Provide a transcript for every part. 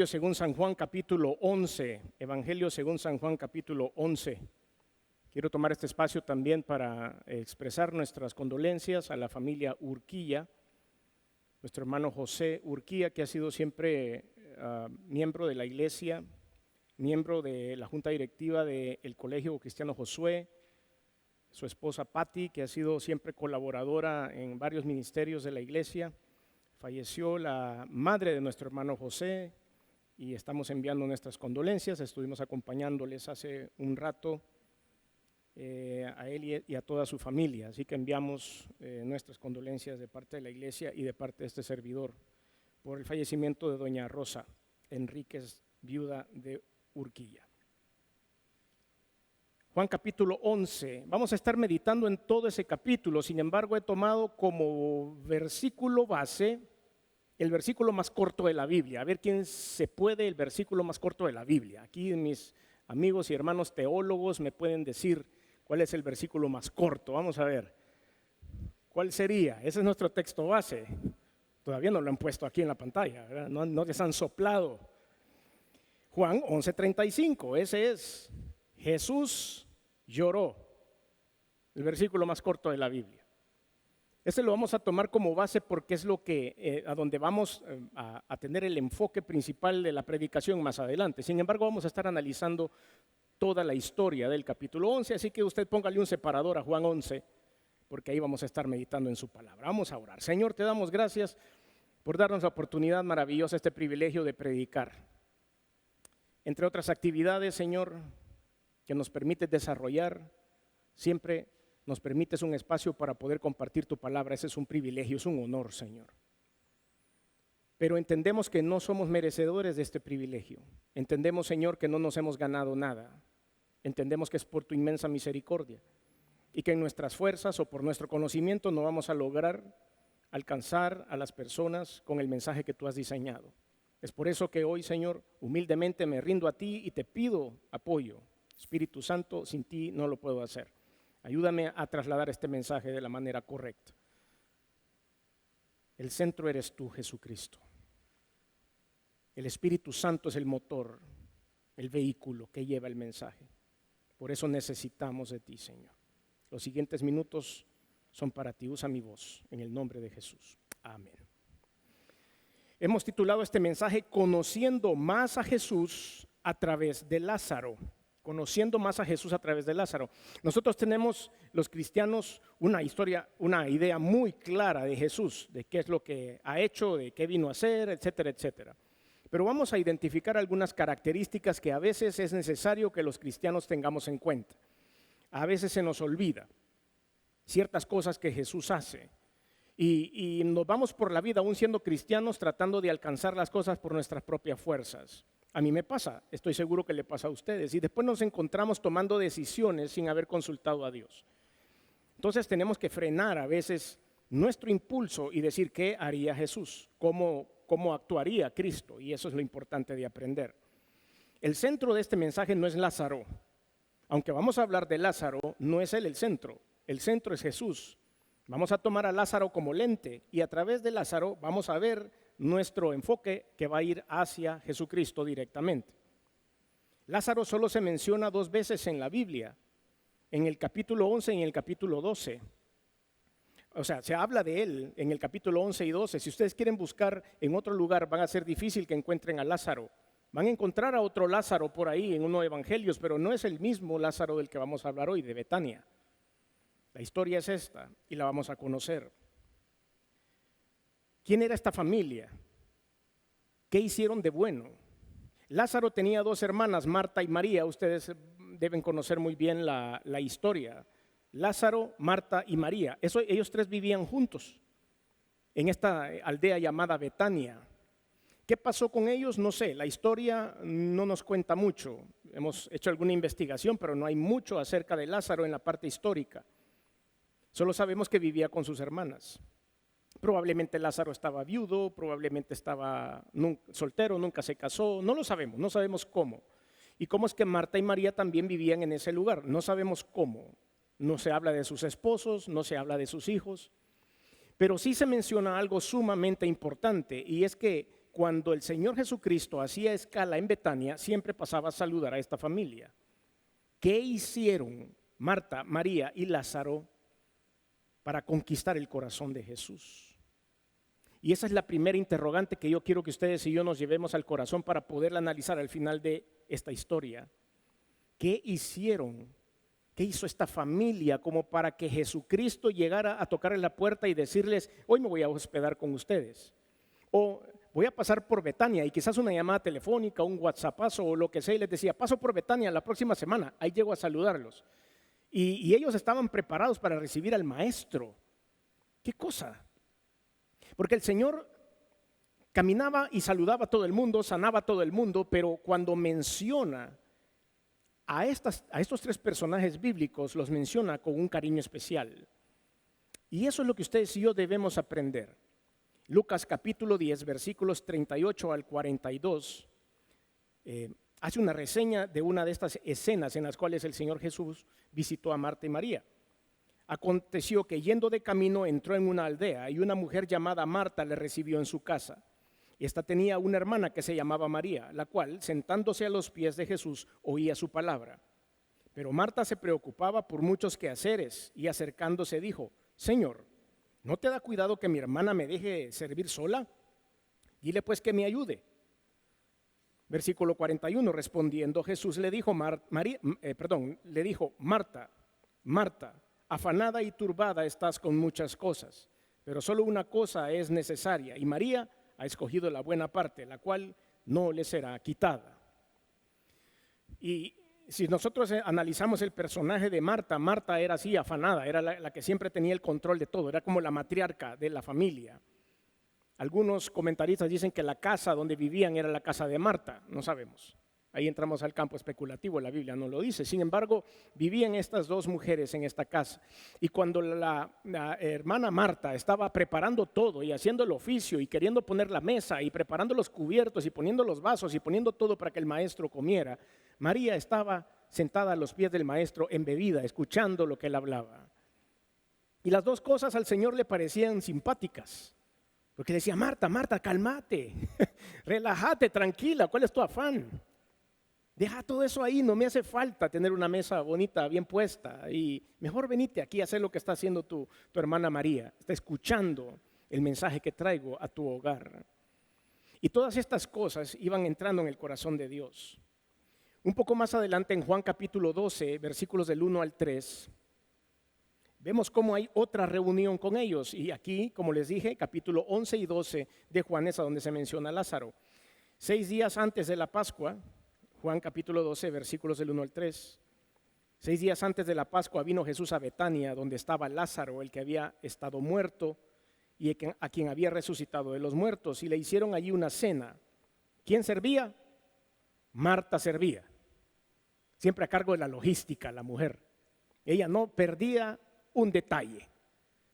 Evangelio según San Juan capítulo 11. Evangelio según San Juan capítulo 11. Quiero tomar este espacio también para expresar nuestras condolencias a la familia Urquía, nuestro hermano José Urquía, que ha sido siempre miembro de la iglesia, miembro de la junta directiva del Colegio Cristiano Josué, su esposa Patti, que ha sido siempre colaboradora en varios ministerios de la iglesia. Falleció la madre de nuestro hermano José y estamos enviando nuestras condolencias. Estuvimos acompañándoles hace un rato a él y a toda su familia, así que enviamos nuestras condolencias de parte de la iglesia y de parte de este servidor por el fallecimiento de doña Rosa Enríquez, viuda de Urquía. Juan capítulo 11, vamos a estar meditando en todo ese capítulo, sin embargo he tomado como versículo base el versículo más corto de la Biblia. A ver quién se puede el versículo más corto de la Biblia. Aquí mis amigos y hermanos teólogos me pueden decir cuál es el versículo más corto. Vamos a ver, ¿cuál sería? Ese es nuestro texto base. Todavía no lo han puesto aquí en la pantalla, ¿verdad? No les han soplado. Juan 11:35, ese es. Jesús lloró, el versículo más corto de la Biblia. Este lo vamos a tomar como base porque es lo que a donde vamos a tener el enfoque principal de la predicación más adelante. Sin embargo, vamos a estar analizando toda la historia del capítulo 11, así que usted póngale un separador a Juan 11, porque ahí vamos a estar meditando en su palabra. Vamos a orar. Señor, te damos gracias por darnos la oportunidad maravillosa, este privilegio de predicar. Entre otras actividades, Señor, que nos permites desarrollar, siempre nos permites un espacio para poder compartir tu palabra. Ese es un privilegio, es un honor, Señor. Pero entendemos que no somos merecedores de este privilegio. Entendemos, Señor, que no nos hemos ganado nada. Entendemos que es por tu inmensa misericordia y que en nuestras fuerzas o por nuestro conocimiento no vamos a lograr alcanzar a las personas con el mensaje que tú has diseñado. Es por eso que hoy, Señor, humildemente me rindo a ti y te pido apoyo. Espíritu Santo, sin ti no lo puedo hacer. Ayúdame a trasladar este mensaje de la manera correcta. El centro eres tú, Jesucristo. El Espíritu Santo es el motor, el vehículo que lleva el mensaje. Por eso necesitamos de ti, Señor. Los siguientes minutos son para ti. Usa mi voz en el nombre de Jesús. Amén. Hemos titulado este mensaje Conociendo más a Jesús a través de Lázaro. Conociendo más a Jesús a través de Lázaro. Nosotros tenemos, los cristianos, una idea muy clara de Jesús, de qué es lo que ha hecho, de qué vino a hacer, etcétera, etcétera. Pero vamos a identificar algunas características que a veces es necesario que los cristianos tengamos en cuenta. A veces se nos olvida ciertas cosas que Jesús hace y nos vamos por la vida, aún siendo cristianos, tratando de alcanzar las cosas por nuestras propias fuerzas. A mí me pasa, estoy seguro que le pasa a ustedes. Y después nos encontramos tomando decisiones sin haber consultado a Dios. Entonces tenemos que frenar a veces nuestro impulso y decir qué haría Jesús, cómo actuaría Cristo. Y eso es lo importante de aprender. El centro de este mensaje no es Lázaro. Aunque vamos a hablar de Lázaro, no es él el centro. El centro es Jesús. Vamos a tomar a Lázaro como lente y a través de Lázaro vamos a ver nuestro enfoque que va a ir hacia Jesucristo directamente. Lázaro solo se menciona 2 veces en la Biblia, en el capítulo 11 y en el capítulo 12. O sea, se habla de él en el capítulo 11 y 12. Si ustedes quieren buscar en otro lugar, van a ser difícil que encuentren a Lázaro. Van a encontrar a otro Lázaro por ahí en unos evangelios, pero no es el mismo Lázaro del que vamos a hablar hoy, de Betania. La historia es esta y la vamos a conocer. ¿Quién era esta familia? ¿Qué hicieron de bueno? Lázaro tenía 2 hermanas, Marta y María. Ustedes deben conocer muy bien la historia. Lázaro, Marta y María. Ellos 3 vivían juntos en esta aldea llamada Betania. ¿Qué pasó con ellos? No sé, la historia no nos cuenta mucho. Hemos hecho alguna investigación, pero no hay mucho acerca de Lázaro en la parte histórica. Solo sabemos que vivía con sus hermanas. Probablemente Lázaro estaba viudo, probablemente estaba soltero, nunca se casó, no lo sabemos, no sabemos cómo. Y cómo es que Marta y María también vivían en ese lugar, no sabemos cómo. No se habla de sus esposos, no se habla de sus hijos, pero sí se menciona algo sumamente importante y es que cuando el Señor Jesucristo hacía escala en Betania, siempre pasaba a saludar a esta familia. ¿Qué hicieron Marta, María y Lázaro para conquistar el corazón de Jesús? Y esa es la primera interrogante que yo quiero que ustedes y yo nos llevemos al corazón para poderla analizar al final de esta historia. ¿Qué hicieron? ¿Qué hizo esta familia como para que Jesucristo llegara a tocarles la puerta y decirles, hoy me voy a hospedar con ustedes? O voy a pasar por Betania, y quizás una llamada telefónica, un WhatsAppazo o lo que sea, y les decía, paso por Betania la próxima semana, ahí llego a saludarlos. Y ellos estaban preparados para recibir al maestro. ¿Qué cosa? Porque el Señor caminaba y saludaba a todo el mundo, sanaba a todo el mundo, pero cuando menciona a estos tres personajes bíblicos, los menciona con un cariño especial. Y eso es lo que ustedes y yo debemos aprender. Lucas capítulo 10, versículos 38 al 42, hace una reseña de una de estas escenas en las cuales el Señor Jesús visitó a Marta y María. Aconteció que yendo de camino entró en una aldea y una mujer llamada Marta le recibió en su casa. Esta tenía una hermana que se llamaba María, la cual, sentándose a los pies de Jesús, oía su palabra. Pero Marta se preocupaba por muchos quehaceres y acercándose dijo, Señor, ¿no te da cuidado que mi hermana me deje servir sola? Dile pues que me ayude. Versículo 41, respondiendo Jesús le dijo, Marta, Marta, afanada y turbada estás con muchas cosas, pero solo una cosa es necesaria, y María ha escogido la buena parte, la cual no le será quitada. Y si nosotros analizamos el personaje de Marta, Marta era así, afanada, era la que siempre tenía el control de todo, era como la matriarca de la familia. Algunos comentaristas dicen que la casa donde vivían era la casa de Marta, no sabemos. Ahí entramos al campo especulativo, la Biblia no lo dice. Sin embargo, vivían estas dos mujeres en esta casa. Y cuando la hermana Marta estaba preparando todo y haciendo el oficio y queriendo poner la mesa y preparando los cubiertos y poniendo los vasos y poniendo todo para que el maestro comiera, María estaba sentada a los pies del maestro embebida, escuchando lo que él hablaba. Y las dos cosas al Señor le parecían simpáticas. Porque le decía, Marta, Marta, cálmate, relájate, tranquila, ¿cuál es tu afán? Deja todo eso ahí, no me hace falta tener una mesa bonita, bien puesta. Y mejor venite aquí a hacer lo que está haciendo tu hermana María. Está escuchando el mensaje que traigo a tu hogar. Y todas estas cosas iban entrando en el corazón de Dios. Un poco más adelante en Juan capítulo 12, versículos del 1 al 3, vemos cómo hay otra reunión con ellos. Y aquí, como les dije, capítulo 11 y 12 de Juan es a donde se menciona a Lázaro. 6 días antes de la Pascua, Juan capítulo 12, versículos del 1 al 3. 6 días antes de la Pascua vino Jesús a Betania, donde estaba Lázaro, el que había estado muerto y a quien había resucitado de los muertos, y le hicieron allí una cena. ¿Quién servía? Marta servía, siempre a cargo de la logística, la mujer. Ella no perdía un detalle.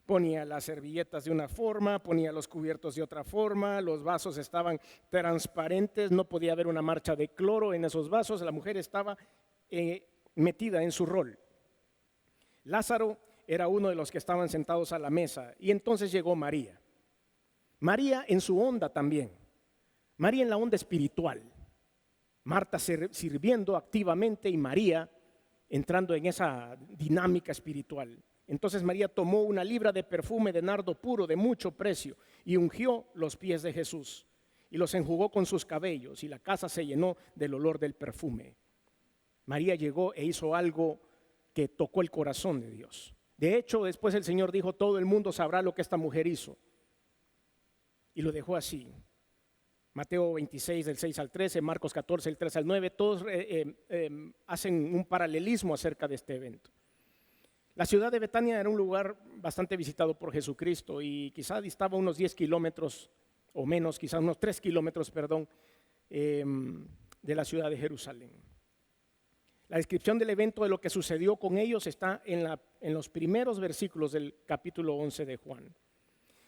Ponía las servilletas de una forma, ponía los cubiertos de otra forma, los vasos estaban transparentes, no podía haber una marcha de cloro en esos vasos, la mujer estaba metida en su rol. Lázaro era uno de los que estaban sentados a la mesa y entonces llegó María. María en su onda también, María en la onda espiritual, Marta sirviendo activamente y María entrando en esa dinámica espiritual. Entonces María tomó una libra de perfume de nardo puro de mucho precio y ungió los pies de Jesús y los enjugó con sus cabellos y la casa se llenó del olor del perfume. María llegó e hizo algo que tocó el corazón de Dios. De hecho, después el Señor dijo, todo el mundo sabrá lo que esta mujer hizo. Y lo dejó así. Mateo 26 del 6 al 13, Marcos 14 del 3 al 9, todos hacen un paralelismo acerca de este evento. La ciudad de Betania era un lugar bastante visitado por Jesucristo y quizá distaba unos 10 kilómetros o menos, quizá unos 3 kilómetros, de la ciudad de Jerusalén. La descripción del evento de lo que sucedió con ellos está en los primeros versículos del capítulo 11 de Juan.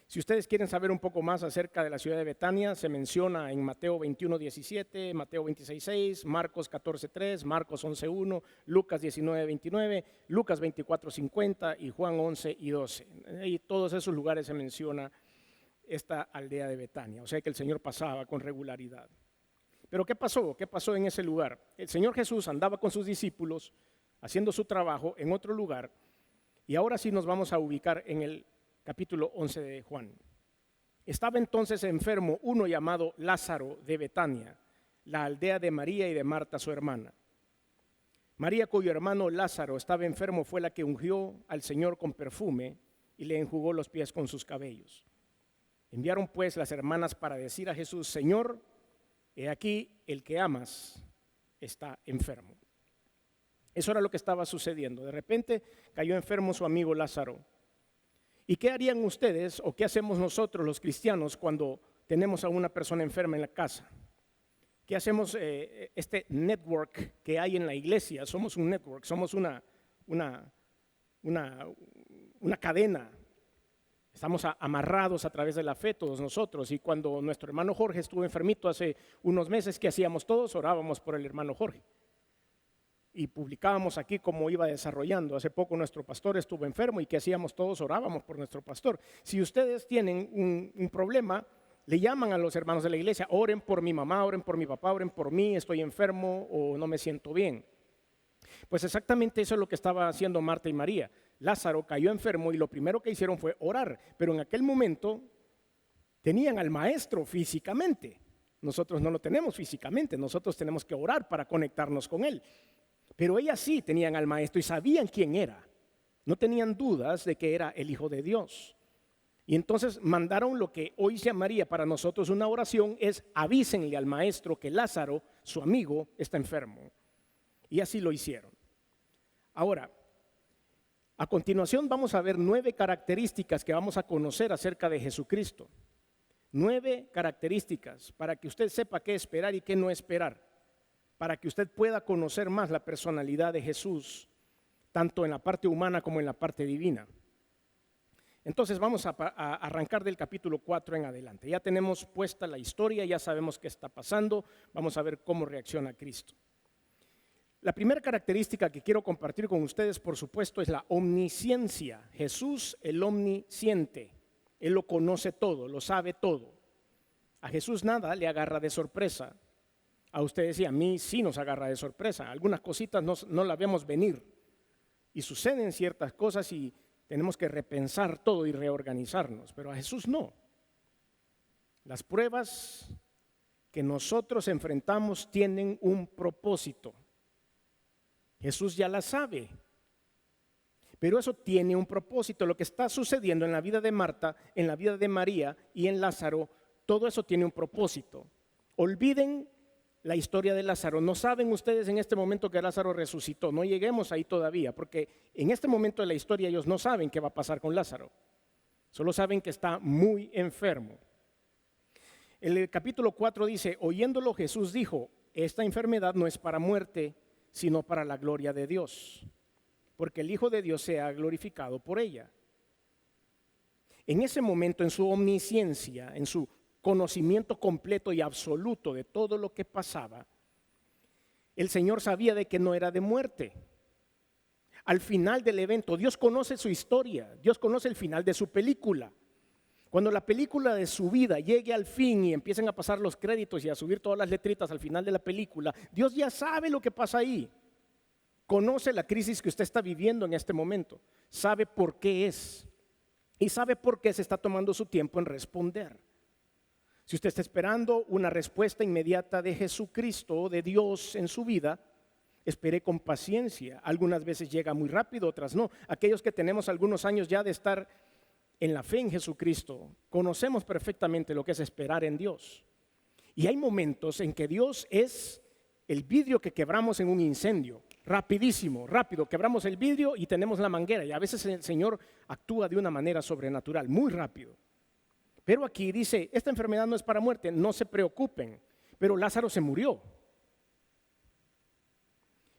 Si ustedes quieren saber un poco más acerca de la ciudad de Betania, se menciona en Mateo 21:17, Mateo 26:6, Marcos 14:3, Marcos 11:1, Lucas 19:29, Lucas 24:50 y Juan 11:12. Y todos esos lugares se menciona esta aldea de Betania, o sea que el Señor pasaba con regularidad. Pero ¿qué pasó? ¿Qué pasó en ese lugar? El Señor Jesús andaba con sus discípulos haciendo su trabajo en otro lugar, y ahora sí nos vamos a ubicar en el capítulo 11 de Juan. Estaba entonces enfermo uno llamado Lázaro de Betania, la aldea de María y de Marta su hermana. María, cuyo hermano Lázaro estaba enfermo, fue la que ungió al Señor con perfume y le enjugó los pies con sus cabellos. Enviaron pues las hermanas para decir a Jesús: Señor, he aquí el que amas está enfermo. Eso era lo que estaba sucediendo. De repente cayó enfermo su amigo Lázaro. ¿Y qué harían ustedes o qué hacemos nosotros los cristianos cuando tenemos a una persona enferma en la casa? ¿Qué hacemos? Este network que hay en la iglesia, somos un network, somos una cadena. Estamos amarrados a través de la fe todos nosotros, y cuando nuestro hermano Jorge estuvo enfermito hace unos meses, ¿qué hacíamos todos? Orábamos por el hermano Jorge. Y publicábamos aquí cómo iba desarrollando. Hace poco nuestro pastor estuvo enfermo y ¿qué hacíamos todos? Orábamos por nuestro pastor. Si ustedes tienen un problema, le llaman a los hermanos de la iglesia: oren por mi mamá, oren por mi papá, oren por mí, estoy enfermo o no me siento bien. Pues exactamente eso es lo que estaba haciendo Marta y María. Lázaro cayó enfermo y lo primero que hicieron fue orar, pero en aquel momento tenían al maestro físicamente. Nosotros no lo tenemos físicamente, nosotros tenemos que orar para conectarnos con él. Pero ellas sí tenían al maestro y sabían quién era. No tenían dudas de que era el Hijo de Dios. Y entonces mandaron lo que hoy se llamaría para nosotros una oración, es: avísenle al maestro que Lázaro, su amigo, está enfermo. Y así lo hicieron. Ahora, a continuación vamos a ver 9 características que vamos a conocer acerca de Jesucristo. 9 características para que usted sepa qué esperar y qué no esperar, para que usted pueda conocer más la personalidad de Jesús, tanto en la parte humana como en la parte divina. Entonces vamos a arrancar del capítulo 4 en adelante. Ya tenemos puesta la historia, ya sabemos qué está pasando, vamos a ver cómo reacciona Cristo. La primera característica que quiero compartir con ustedes, por supuesto, es la omnisciencia. Jesús, el omnisciente, Él lo conoce todo, lo sabe todo. A Jesús nada le agarra de sorpresa. A ustedes y a mí sí nos agarra de sorpresa. Algunas cositas no las vemos venir. Y suceden ciertas cosas y tenemos que repensar todo y reorganizarnos. Pero a Jesús no. Las pruebas que nosotros enfrentamos tienen un propósito. Jesús ya la sabe, pero eso tiene un propósito. Lo que está sucediendo en la vida de Marta, en la vida de María y en Lázaro, todo eso tiene un propósito. Olviden la historia de Lázaro. No saben ustedes en este momento que Lázaro resucitó. No lleguemos ahí todavía, porque en este momento de la historia ellos no saben qué va a pasar con Lázaro. Solo saben que está muy enfermo. El capítulo 4 dice: oyéndolo Jesús dijo: esta enfermedad no es para muerte, sino para la gloria de Dios, porque el Hijo de Dios sea glorificado por ella. En ese momento, en su omnisciencia, en su conocimiento completo y absoluto de todo lo que pasaba, el Señor sabía de que no era de muerte. Al final del evento, Dios conoce su historia, Dios conoce el final de su película. Cuando la película de su vida llegue al fin y empiecen a pasar los créditos y a subir todas las letritas al final de la película, Dios ya sabe lo que pasa ahí. Conoce la crisis que usted está viviendo en este momento, sabe por qué es y sabe por qué se está tomando su tiempo en responder. Si usted está esperando una respuesta inmediata de Jesucristo o de Dios en su vida, espere con paciencia. Algunas veces llega muy rápido, otras no. Aquellos que tenemos algunos años ya de estar en la fe en Jesucristo, conocemos perfectamente lo que es esperar en Dios. Y hay momentos en que Dios es el vidrio que quebramos en un incendio. Rapidísimo, rápido, quebramos el vidrio y tenemos la manguera. Y a veces el Señor actúa de una manera sobrenatural, muy rápido. Pero aquí dice: esta enfermedad no es para muerte, no se preocupen. Pero Lázaro se murió.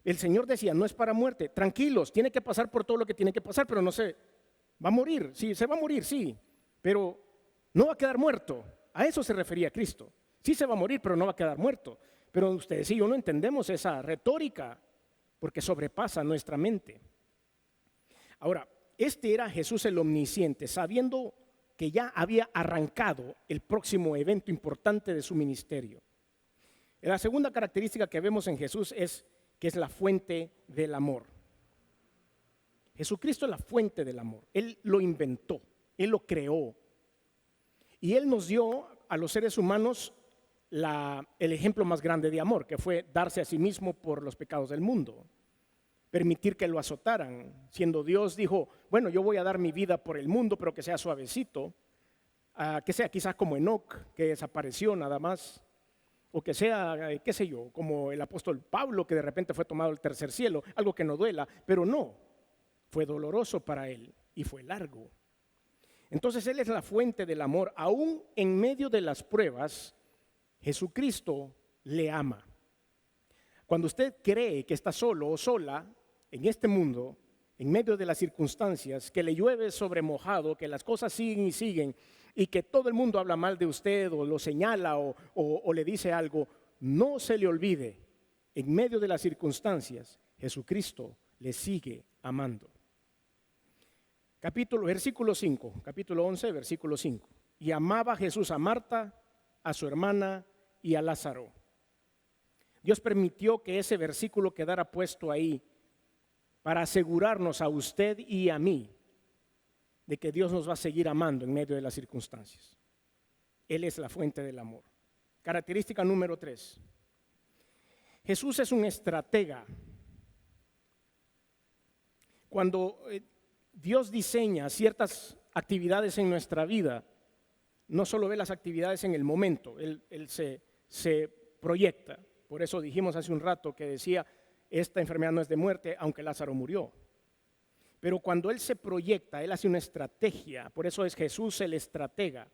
El Señor decía: no es para muerte, tranquilos, tiene que pasar por todo lo que tiene que pasar, pero no se va a morir. Sí, se va a morir, sí, pero no va a quedar muerto. A eso se refería Cristo. Sí se va a morir, pero no va a quedar muerto. Pero ustedes y yo no entendemos esa retórica porque sobrepasa nuestra mente. Ahora, este era Jesús el omnisciente, sabiendo que ya había arrancado el próximo evento importante de su ministerio. La segunda característica que vemos en Jesús es que es la fuente del amor. Jesucristo es la fuente del amor. Él lo inventó, Él lo creó. Y Él nos dio a los seres humanos el ejemplo más grande de amor, que fue darse a sí mismo por los pecados del mundo. Permitir que lo azotaran. Siendo Dios, dijo, bueno, yo voy a dar mi vida por el mundo, pero que sea suavecito. Que sea quizás como Enoc, que desapareció nada más. O que sea, qué sé yo, como el apóstol Pablo, que de repente fue tomado al tercer cielo. Algo que no duela, pero no. Fue doloroso para él y fue largo. Entonces Él es la fuente del amor. Aún en medio de las pruebas, Jesucristo le ama. Cuando usted cree que está solo o sola en este mundo, en medio de las circunstancias, que le llueve sobre mojado, que las cosas siguen y siguen, y que todo el mundo habla mal de usted o lo señala o le dice algo, no se le olvide, en medio de las circunstancias, Jesucristo le sigue amando. Versículo 5, capítulo 11, versículo 5. Y amaba Jesús a Marta, a su hermana y a Lázaro. Dios permitió que ese versículo quedara puesto ahí para asegurarnos a usted y a mí de que Dios nos va a seguir amando en medio de las circunstancias. Él es la fuente del amor. Característica número 3. Jesús es un estratega. Cuando Dios diseña ciertas actividades en nuestra vida, no solo ve las actividades en el momento, Él se proyecta. Por eso dijimos hace un rato que decía, esta enfermedad no es de muerte, aunque Lázaro murió. Pero cuando Él se proyecta, Él hace una estrategia. Por eso es Jesús el estratega.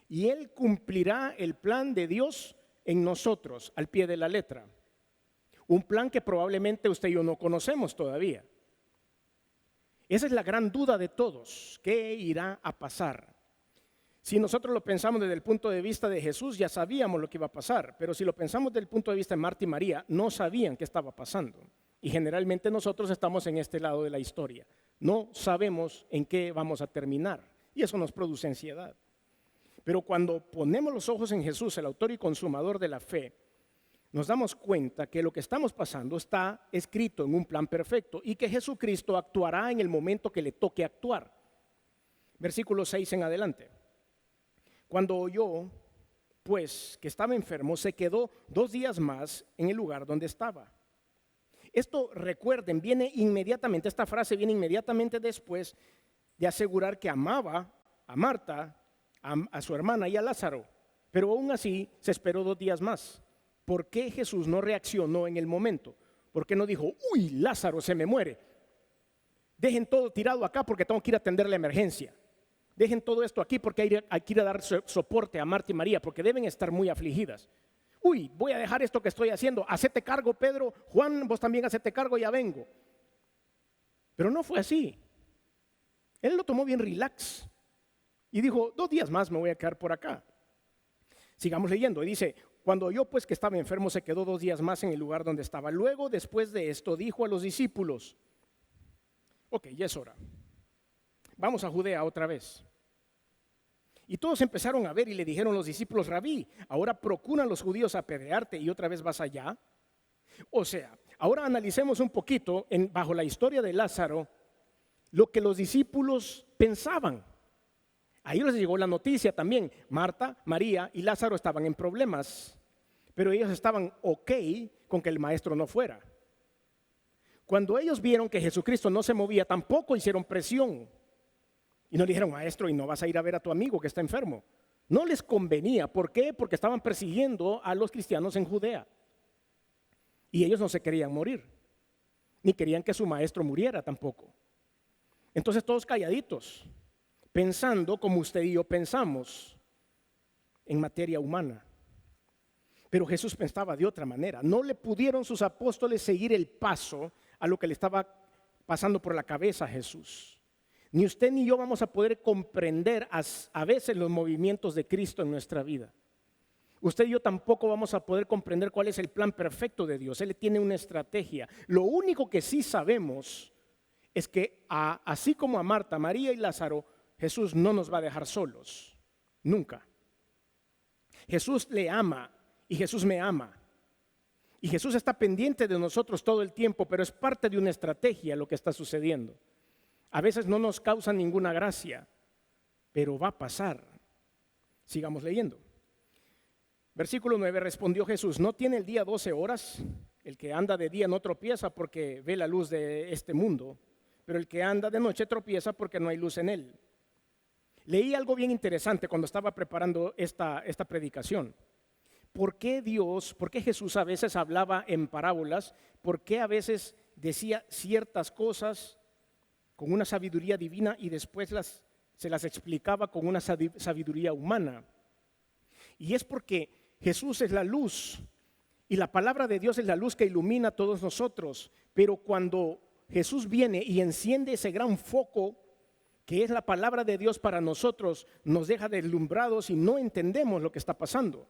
Y Él cumplirá el plan de Dios en nosotros, al pie de la letra. Un plan que probablemente usted y yo no conocemos todavía. Esa es la gran duda de todos. ¿Qué irá a pasar? Si nosotros lo pensamos desde el punto de vista de Jesús, ya sabíamos lo que iba a pasar. Pero si lo pensamos desde el punto de vista de Marta y María, no sabían qué estaba pasando. Y generalmente nosotros estamos en este lado de la historia. No sabemos en qué vamos a terminar. Y eso nos produce ansiedad. Pero cuando ponemos los ojos en Jesús, el autor y consumador de la fe, nos damos cuenta que lo que estamos pasando está escrito en un plan perfecto y que Jesucristo actuará en el momento que le toque actuar. Versículo 6 en adelante. Cuando oyó, pues, que estaba enfermo, se quedó 2 días más en el lugar donde estaba. Esto, recuerden, viene inmediatamente, esta frase viene inmediatamente después de asegurar que amaba a Marta, a su hermana y a Lázaro. Pero aún así se esperó 2 días más. ¿Por qué Jesús no reaccionó en el momento? ¿Por qué no dijo, uy, Lázaro se me muere? Dejen todo tirado acá porque tengo que ir a atender la emergencia. Dejen todo esto aquí porque hay que ir a dar soporte a Marta y María porque deben estar muy afligidas. Uy, voy a dejar esto que estoy haciendo. Hacete cargo, Pedro. Juan, vos también hacete cargo, ya vengo. Pero no fue así. Él lo tomó bien relax y dijo, 2 días más me voy a quedar por acá. Sigamos leyendo. Y dice, cuando oyó pues que estaba enfermo, se quedó 2 días más en el lugar donde estaba. Luego, después de esto, dijo a los discípulos, ok, ya es hora. Vamos a Judea otra vez. Y todos empezaron a ver y le dijeron los discípulos, Rabí, ahora procuran los judíos apedrearte y otra vez vas allá. O sea, ahora analicemos un poquito bajo la historia de Lázaro lo que los discípulos pensaban. Ahí les llegó la noticia también. Marta, María y Lázaro estaban en problemas, pero ellos estaban ok con que el maestro no fuera. Cuando ellos vieron que Jesucristo no se movía, tampoco hicieron presión. Y no le dijeron, maestro, ¿y no vas a ir a ver a tu amigo que está enfermo? No les convenía. ¿Por qué? Porque estaban persiguiendo a los cristianos en Judea. Y ellos no se querían morir, ni querían que su maestro muriera tampoco. Entonces todos calladitos, pensando como usted y yo pensamos en materia humana. Pero Jesús pensaba de otra manera. No le pudieron sus apóstoles seguir el paso a lo que le estaba pasando por la cabeza a Jesús. Ni usted ni yo vamos a poder comprender a veces los movimientos de Cristo en nuestra vida. Usted y yo tampoco vamos a poder comprender cuál es el plan perfecto de Dios. Él tiene una estrategia. Lo único que sí sabemos es que así como a Marta, María y Lázaro, Jesús no nos va a dejar solos, nunca. Jesús le ama y Jesús me ama. Y Jesús está pendiente de nosotros todo el tiempo, pero es parte de una estrategia lo que está sucediendo. A veces no nos causa ninguna gracia, pero va a pasar. Sigamos leyendo. Versículo 9, respondió Jesús: ¿no tiene el día 12 horas? El que anda de día no tropieza porque ve la luz de este mundo, pero el que anda de noche tropieza porque no hay luz en él. Leí algo bien interesante cuando estaba preparando esta predicación. ¿Por qué Jesús a veces hablaba en parábolas? ¿Por qué a veces decía ciertas cosas con una sabiduría divina y después se las explicaba con una sabiduría humana? Y es porque Jesús es la luz y la palabra de Dios es la luz que ilumina a todos nosotros. Pero cuando Jesús viene y enciende ese gran foco que es la palabra de Dios para nosotros, nos deja deslumbrados y no entendemos lo que está pasando.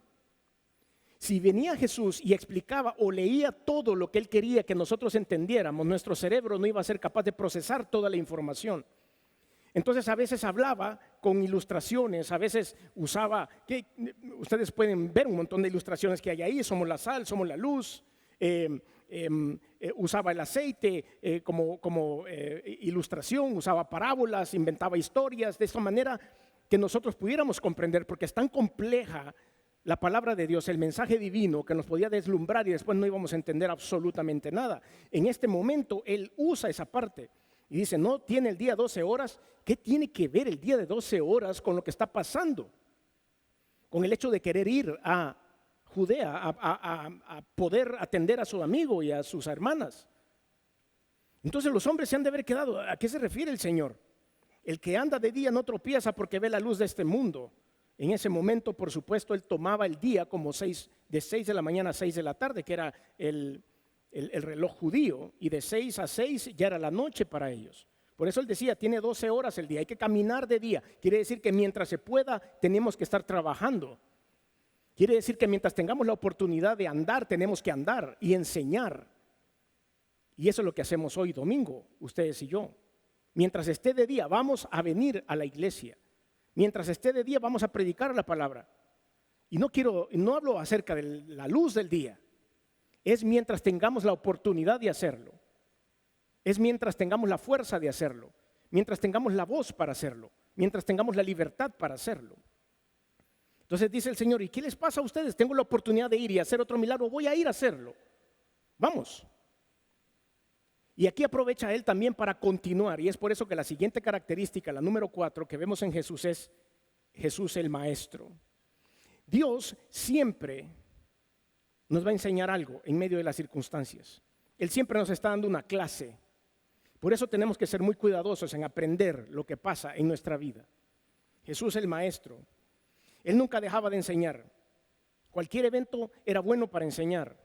Si venía Jesús y explicaba o leía todo lo que Él quería que nosotros entendiéramos, nuestro cerebro no iba a ser capaz de procesar toda la información. Entonces a veces hablaba con ilustraciones, a veces usaba, ustedes pueden ver un montón de ilustraciones que hay ahí: somos la sal, somos la luz. Usaba el aceite como ilustración, usaba parábolas, inventaba historias de esta manera que nosotros pudiéramos comprender, porque es tan compleja la palabra de Dios, el mensaje divino, que nos podía deslumbrar y después no íbamos a entender absolutamente nada. En este momento Él usa esa parte y dice: ¿no tiene el día 12 horas? ¿Qué tiene que ver el día de 12 horas con lo que está pasando? Con el hecho de querer ir a Judea, a poder atender a su amigo y a sus hermanas. Entonces los hombres se han de haber quedado: ¿a qué se refiere el Señor? El que anda de día no tropieza porque ve la luz de este mundo. En ese momento, por supuesto, Él tomaba el día como de 6 de la mañana a 6 de la tarde, que era el reloj judío, y de 6 a 6 ya era la noche para ellos. Por eso Él decía: tiene 12 horas el día, hay que caminar de día. Quiere decir que mientras se pueda tenemos que estar trabajando. Quiere decir que mientras tengamos la oportunidad de andar, tenemos que andar y enseñar. Y eso es lo que hacemos hoy domingo, ustedes y yo. Mientras esté de día, vamos a venir a la iglesia. Mientras esté de día, vamos a predicar la palabra. Y no hablo acerca de la luz del día. Es mientras tengamos la oportunidad de hacerlo. Es mientras tengamos la fuerza de hacerlo. Mientras tengamos la voz para hacerlo. Mientras tengamos la libertad para hacerlo. Entonces dice el Señor: ¿y qué les pasa a ustedes? Tengo la oportunidad de ir y hacer otro milagro, voy a ir a hacerlo. Vamos. Y aquí aprovecha Él también para continuar, y es por eso que la siguiente característica, la número 4 que vemos en Jesús, es Jesús el Maestro. Dios siempre nos va a enseñar algo en medio de las circunstancias. Él siempre nos está dando una clase. Por eso tenemos que ser muy cuidadosos en aprender lo que pasa en nuestra vida. Jesús el Maestro. Él nunca dejaba de enseñar. Cualquier evento era bueno para enseñar.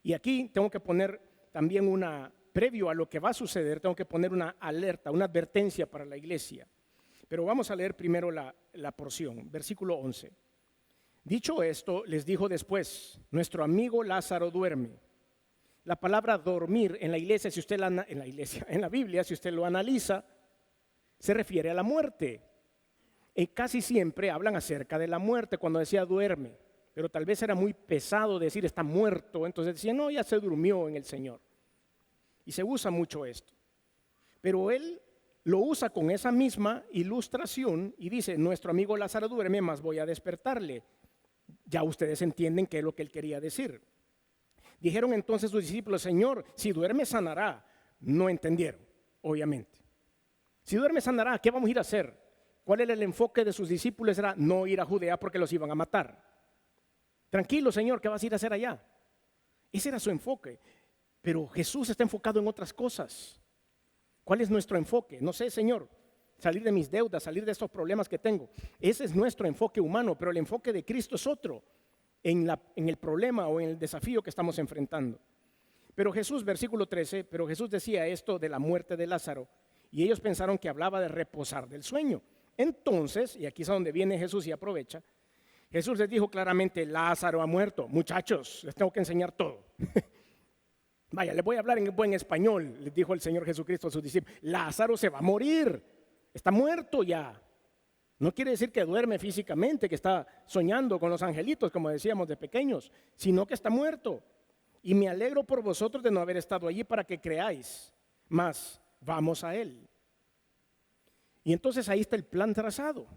Y aquí tengo que poner también previo a lo que va a suceder, tengo que poner una alerta, una advertencia para la iglesia. Pero vamos a leer primero la porción, versículo 11. Dicho esto, les dijo después: nuestro amigo Lázaro duerme. La palabra dormir en la iglesia, en la Biblia, si usted lo analiza, se refiere a la muerte. Y casi siempre hablan acerca de la muerte cuando decía duerme, pero tal vez era muy pesado decir está muerto, entonces decían: no, ya se durmió en el Señor. Y se usa mucho esto. Pero Él lo usa con esa misma ilustración y dice: nuestro amigo Lázaro duerme, mas voy a despertarle. Ya ustedes entienden qué es lo que Él quería decir. Dijeron entonces sus discípulos: Señor, si duerme sanará. No entendieron, obviamente. Si duerme sanará, ¿qué vamos a ir a hacer? ¿Cuál era el enfoque de sus discípulos? Era no ir a Judea porque los iban a matar. Tranquilo, Señor, ¿qué vas a ir a hacer allá? Ese era su enfoque. Pero Jesús está enfocado en otras cosas. ¿Cuál es nuestro enfoque? No sé, Señor, salir de mis deudas, salir de estos problemas que tengo. Ese es nuestro enfoque humano, pero el enfoque de Cristo es otro en el problema o en el desafío que estamos enfrentando. Pero Jesús, versículo 13, pero Jesús decía esto de la muerte de Lázaro y ellos pensaron que hablaba de reposar del sueño. Entonces, y aquí es a donde viene Jesús y aprovecha, Jesús les dijo claramente: Lázaro ha muerto. Muchachos, les tengo que enseñar todo. Vaya, les voy a hablar en buen español, les dijo el Señor Jesucristo a sus discípulos: Lázaro se va a morir. está muerto ya. No quiere decir que duerme físicamente, que está soñando con los angelitos, como decíamos de pequeños, sino que está muerto. Y me alegro por vosotros de no haber estado allí para que creáis, mas vamos a Él. Y entonces ahí está el plan trazado.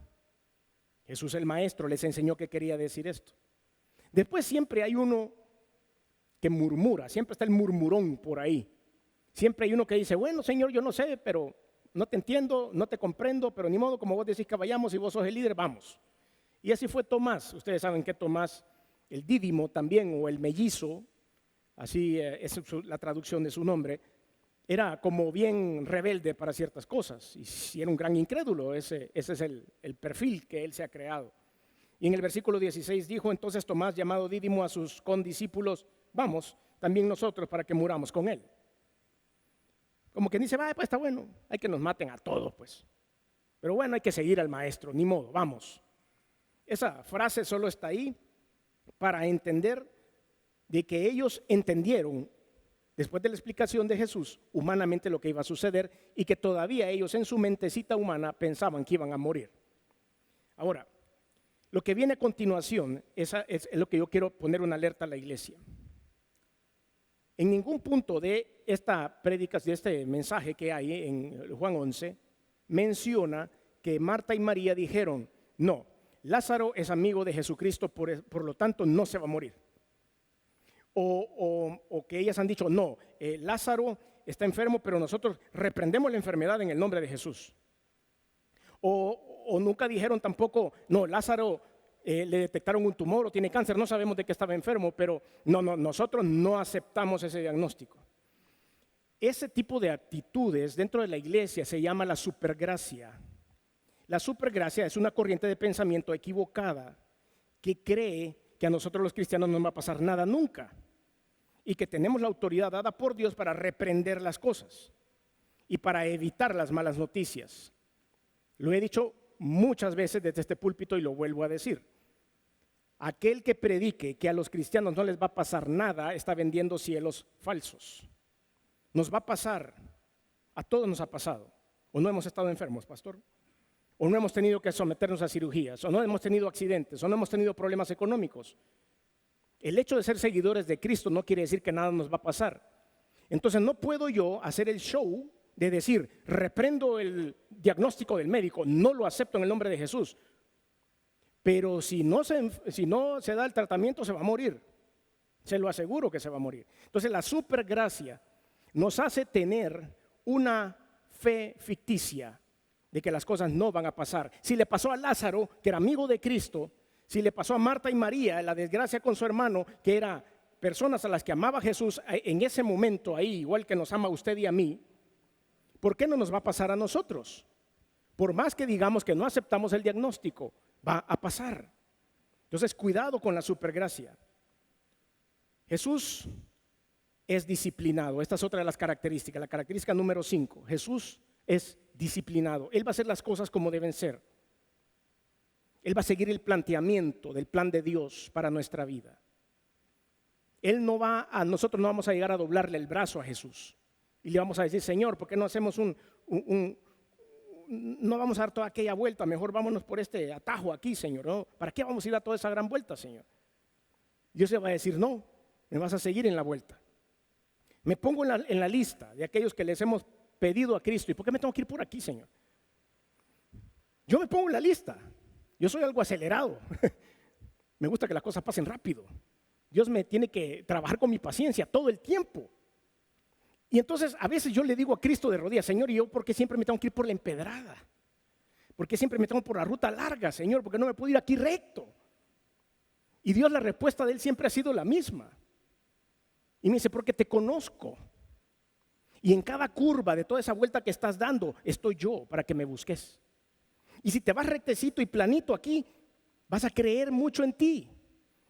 Jesús el Maestro les enseñó que quería decir esto. Después siempre hay uno que murmura, siempre está el murmurón por ahí. Siempre hay uno que dice, bueno, Señor, yo no sé, pero no te entiendo, no te comprendo, pero ni modo, como vos decís que vayamos y vos sos el líder, vamos. Y así fue Tomás. Ustedes saben que Tomás, el dídimo también, o el mellizo, así es la traducción de su nombre, era como bien rebelde para ciertas cosas y era un gran incrédulo. Ese es el perfil que él se ha creado. Y en el versículo 16 dijo entonces Tomás, llamado Dídimo, a sus condiscípulos, vamos también nosotros para que muramos con él. Como que dice, pues está bueno, hay que nos maten a todos pues. Pero bueno, hay que seguir al maestro, ni modo, vamos. Esa frase solo está ahí para entender de que ellos entendieron, después de la explicación de Jesús, humanamente lo que iba a suceder y que todavía ellos en su mentecita humana pensaban que iban a morir. Ahora, lo que viene a continuación es lo que yo quiero poner una alerta a la iglesia. En ningún punto de esta predicación, de este mensaje que hay en Juan 11, menciona que Marta y María dijeron, no, Lázaro es amigo de Jesucristo, por lo tanto no se va a morir. O que ellas han dicho, no, Lázaro está enfermo, pero nosotros reprendemos la enfermedad en el nombre de Jesús. O nunca dijeron tampoco, no, Lázaro le detectaron un tumor o tiene cáncer, no sabemos de qué estaba enfermo, pero nosotros no aceptamos ese diagnóstico. Ese tipo de actitudes dentro de la iglesia se llama la supergracia. La supergracia es una corriente de pensamiento equivocada que cree que a nosotros los cristianos no nos va a pasar nada nunca y que tenemos la autoridad dada por Dios para reprender las cosas y para evitar las malas noticias. Lo he dicho muchas veces desde este púlpito y lo vuelvo a decir. Aquel que predique que a los cristianos no les va a pasar nada está vendiendo cielos falsos. Nos va a pasar, a todos nos ha pasado. O no hemos estado enfermos, pastor. O no hemos tenido que someternos a cirugías, o no hemos tenido accidentes, o no hemos tenido problemas económicos. El hecho de ser seguidores de Cristo no quiere decir que nada nos va a pasar. Entonces no puedo yo hacer el show de decir, reprendo el diagnóstico del médico, no lo acepto en el nombre de Jesús. Pero si no se da el tratamiento, se va a morir. Se lo aseguro que se va a morir. Entonces la supergracia nos hace tener una fe ficticia de que las cosas no van a pasar. Si le pasó a Lázaro, que era amigo de Cristo, si le pasó a Marta y María, la desgracia con su hermano, que eran personas a las que amaba Jesús en ese momento ahí, igual que nos ama a usted y a mí, ¿por qué no nos va a pasar a nosotros? Por más que digamos que no aceptamos el diagnóstico, va a pasar. Entonces, cuidado con la supergracia. Jesús es disciplinado. Esta es otra de las características. La característica número 5. Jesús es disciplinado. Él va a hacer las cosas como deben ser. Él va a seguir el planteamiento del plan de Dios para nuestra vida. Nosotros no vamos a llegar a doblarle el brazo a Jesús. Y le vamos a decir, Señor, ¿por qué no hacemos no vamos a dar toda aquella vuelta, mejor vámonos por este atajo aquí, Señor, ¿no? ¿Para qué vamos a ir a toda esa gran vuelta, Señor? Dios le va a decir, no, me vas a seguir en la vuelta. Me pongo en la lista de aquellos que les hemos pedido a Cristo. ¿Y por qué me tengo que ir por aquí, Señor? Yo me pongo en la lista. Yo soy algo acelerado. Me gusta que las cosas pasen rápido. Dios me tiene que trabajar con mi paciencia todo el tiempo. Y entonces a veces yo le digo a Cristo de rodillas, Señor, ¿y yo por qué siempre me tengo que ir por la empedrada? ¿Por qué siempre me tengo por la ruta larga, Señor? ¿Por qué no me puedo ir aquí recto? Y Dios, la respuesta de Él siempre ha sido la misma. Y me dice, porque te conozco. Y en cada curva de toda esa vuelta que estás dando, estoy yo para que me busques. Y si te vas rectecito y planito aquí, vas a creer mucho en ti.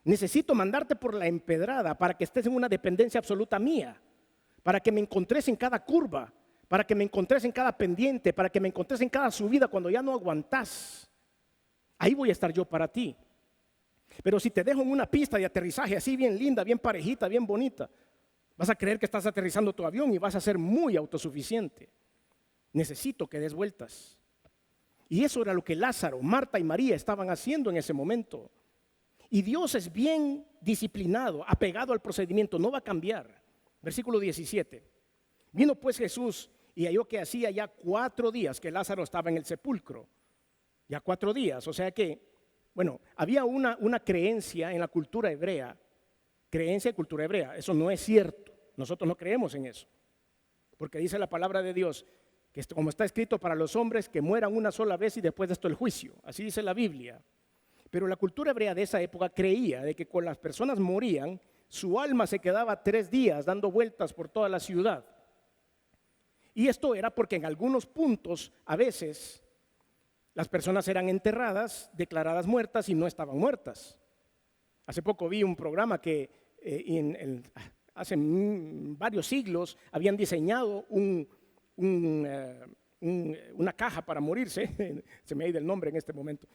Necesito mandarte por la empedrada para que estés en una dependencia absoluta mía. Para que me encontres en cada curva, para que me encontres en cada pendiente, para que me encontres en cada subida cuando ya no aguantás. Ahí voy a estar yo para ti. Pero si te dejo en una pista de aterrizaje así bien linda, bien parejita, bien bonita, vas a creer que estás aterrizando tu avión y vas a ser muy autosuficiente. Necesito que des vueltas. Y eso era lo que Lázaro, Marta y María estaban haciendo en ese momento. Y Dios es bien disciplinado, apegado al procedimiento, no va a cambiar. Versículo 17. Vino pues Jesús y halló que hacía ya 4 días que Lázaro estaba en el sepulcro. Ya 4 días, o sea que, bueno, había una creencia en la cultura hebrea, creencia y cultura hebrea, eso no es cierto, nosotros no creemos en eso, porque dice la palabra de Dios, que como está escrito para los hombres, que mueran una sola vez y después de esto el juicio, así dice la Biblia. Pero la cultura hebrea de esa época creía de que cuando las personas morían, su alma se quedaba 3 días dando vueltas por toda la ciudad. Y esto era porque en algunos puntos, a veces, las personas eran enterradas, declaradas muertas y no estaban muertas. Hace poco vi un programa que hace varios siglos habían diseñado una caja para morirse, se me ha ido el nombre en este momento,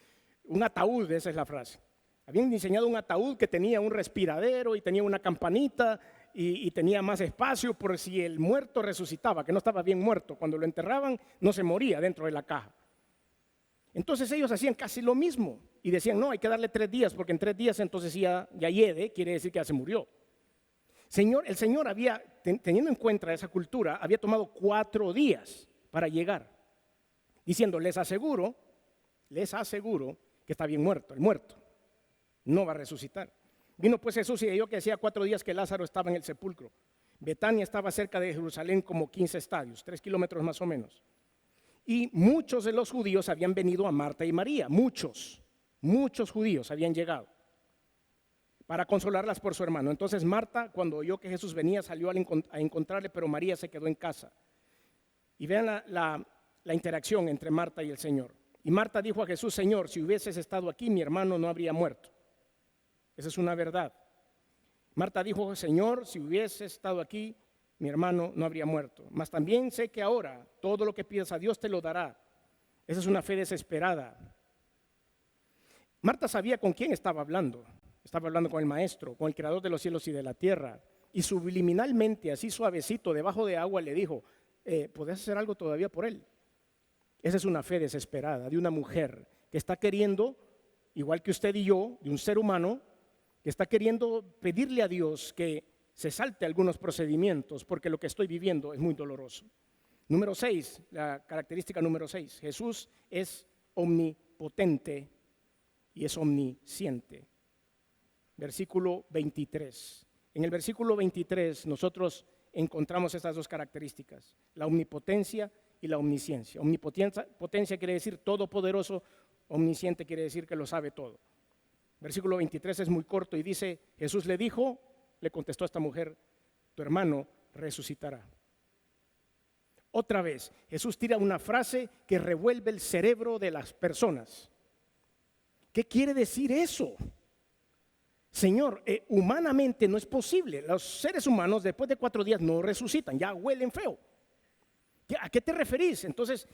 un ataúd, esa es la frase. Habían diseñado un ataúd que tenía un respiradero y tenía una campanita y tenía más espacio por si el muerto resucitaba, que no estaba bien muerto. Cuando lo enterraban no se moría dentro de la caja. Entonces ellos hacían casi lo mismo y decían, no, hay que darle 3 días porque en 3 días entonces ya hiede, quiere decir que ya se murió. El Señor había, teniendo en cuenta esa cultura, había tomado 4 días para llegar, diciendo, les aseguro que está bien muerto, el muerto no va a resucitar. Vino pues Jesús y halló que hacía 4 días que Lázaro estaba en el sepulcro. Betania estaba cerca de Jerusalén como 15 estadios, 3 kilómetros más o menos. Y muchos de los judíos habían venido a Marta y María, muchos judíos habían llegado para consolarlas por su hermano. Entonces Marta, cuando oyó que Jesús venía, salió a encontrarle, pero María se quedó en casa. Y vean la interacción entre Marta y el Señor. Y Marta dijo a Jesús, Señor, si hubieses estado aquí, mi hermano no habría muerto. Esa es una verdad. Marta dijo, Señor, si hubiese estado aquí, mi hermano no habría muerto. Mas también sé que ahora todo lo que pidas a Dios te lo dará. Esa es una fe desesperada. Marta sabía con quién estaba hablando. Estaba hablando con el Maestro, con el Creador de los cielos y de la tierra. Y subliminalmente, así suavecito, debajo de agua, le dijo, ¿podés hacer algo todavía por él? Esa es una fe desesperada de una mujer que está queriendo, igual que usted y yo, de un ser humano, que está queriendo pedirle a Dios que se salte algunos procedimientos porque lo que estoy viviendo es muy doloroso. Número 6, la característica número 6, Jesús es omnipotente y es omnisciente. Versículo 23. En el versículo 23 nosotros encontramos estas 2 características, la omnipotencia y la omnisciencia. Omnipotencia quiere decir todopoderoso, omnisciente quiere decir que lo sabe todo. Versículo 23 es muy corto y dice, Jesús le contestó a esta mujer, tu hermano resucitará. Otra vez, Jesús tira una frase que revuelve el cerebro de las personas. ¿Qué quiere decir eso? Señor, humanamente no es posible. Los seres humanos después de 4 días no resucitan, ya huelen feo. ¿A qué te referís? Entonces,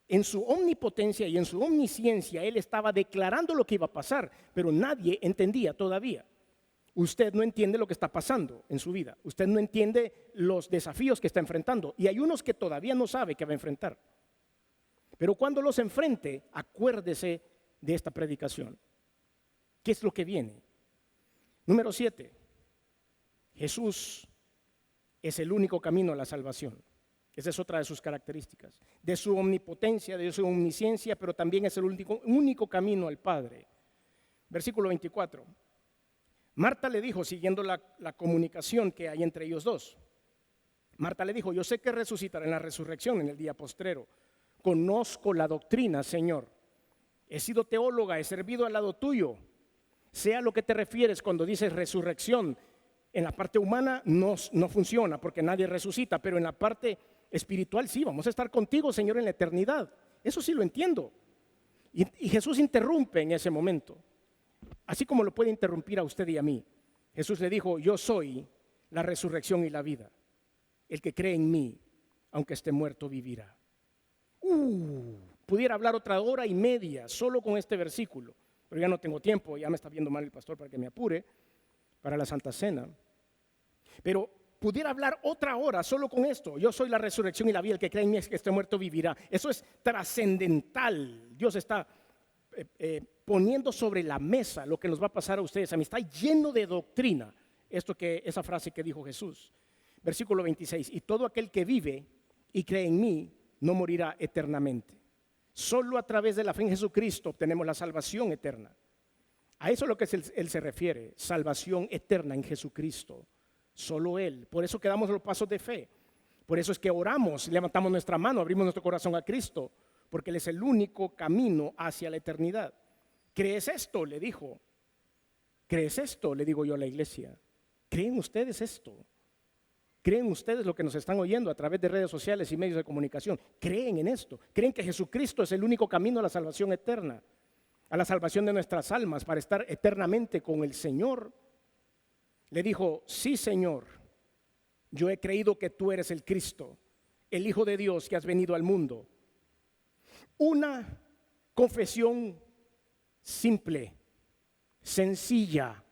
en su omnipotencia y en su omnisciencia, Él estaba declarando lo que iba a pasar, pero nadie entendía todavía. Usted no entiende lo que está pasando en su vida. Usted no entiende los desafíos que está enfrentando. Y hay unos que todavía no sabe que va a enfrentar. Pero cuando los enfrente, acuérdese de esta predicación. ¿Qué es lo que viene? Número 7. Jesús es el único camino a la salvación. Esa es otra de sus características. De su omnipotencia, de su omnisciencia, pero también es el único camino al Padre. Versículo 24. Marta le dijo, siguiendo la comunicación que hay entre ellos dos. Marta le dijo, yo sé que resucitará en la resurrección en el día postrero. Conozco la doctrina, Señor. He sido teóloga, he servido al lado tuyo. Sea lo que te refieres cuando dices resurrección. En la parte humana no funciona porque nadie resucita, pero en la parte espiritual sí, vamos a estar contigo, Señor, en la eternidad. Eso sí lo entiendo. Y Jesús interrumpe en ese momento, así como lo puede interrumpir a usted y a mí. Jesús le dijo, yo soy la resurrección y la vida. El que cree en mí, aunque esté muerto, vivirá. Pudiera hablar otra 1.5 horas solo con este versículo, pero ya no tengo tiempo, ya me está viendo mal el pastor para que me apure para la Santa Cena. Pero pudiera hablar otra hora solo con esto. Yo soy la resurrección y la vida, el que cree en mí, que esté muerto vivirá. Eso es trascendental. Dios está poniendo sobre la mesa lo que nos va a pasar a ustedes. A mí está lleno de doctrina esa frase que dijo Jesús. Versículo 26, y todo aquel que vive y cree en mí no morirá eternamente. Solo a través de la fe en Jesucristo obtenemos la salvación eterna. A eso es lo que Él se refiere, salvación eterna en Jesucristo. Solo Él. Por eso quedamos los pasos de fe. Por eso es que oramos, levantamos nuestra mano, abrimos nuestro corazón a Cristo, porque Él es el único camino hacia la eternidad. ¿Crees esto?, le dijo. ¿Crees esto?, le digo yo a la iglesia. ¿Creen ustedes esto? ¿Creen ustedes lo que nos están oyendo a través de redes sociales y medios de comunicación? ¿Creen en esto? ¿Creen que Jesucristo es el único camino a la salvación eterna? A la salvación de nuestras almas, para estar eternamente con el Señor. Le dijo, sí, Señor, yo he creído que tú eres el Cristo, el Hijo de Dios que has venido al mundo. Una confesión simple, sencilla.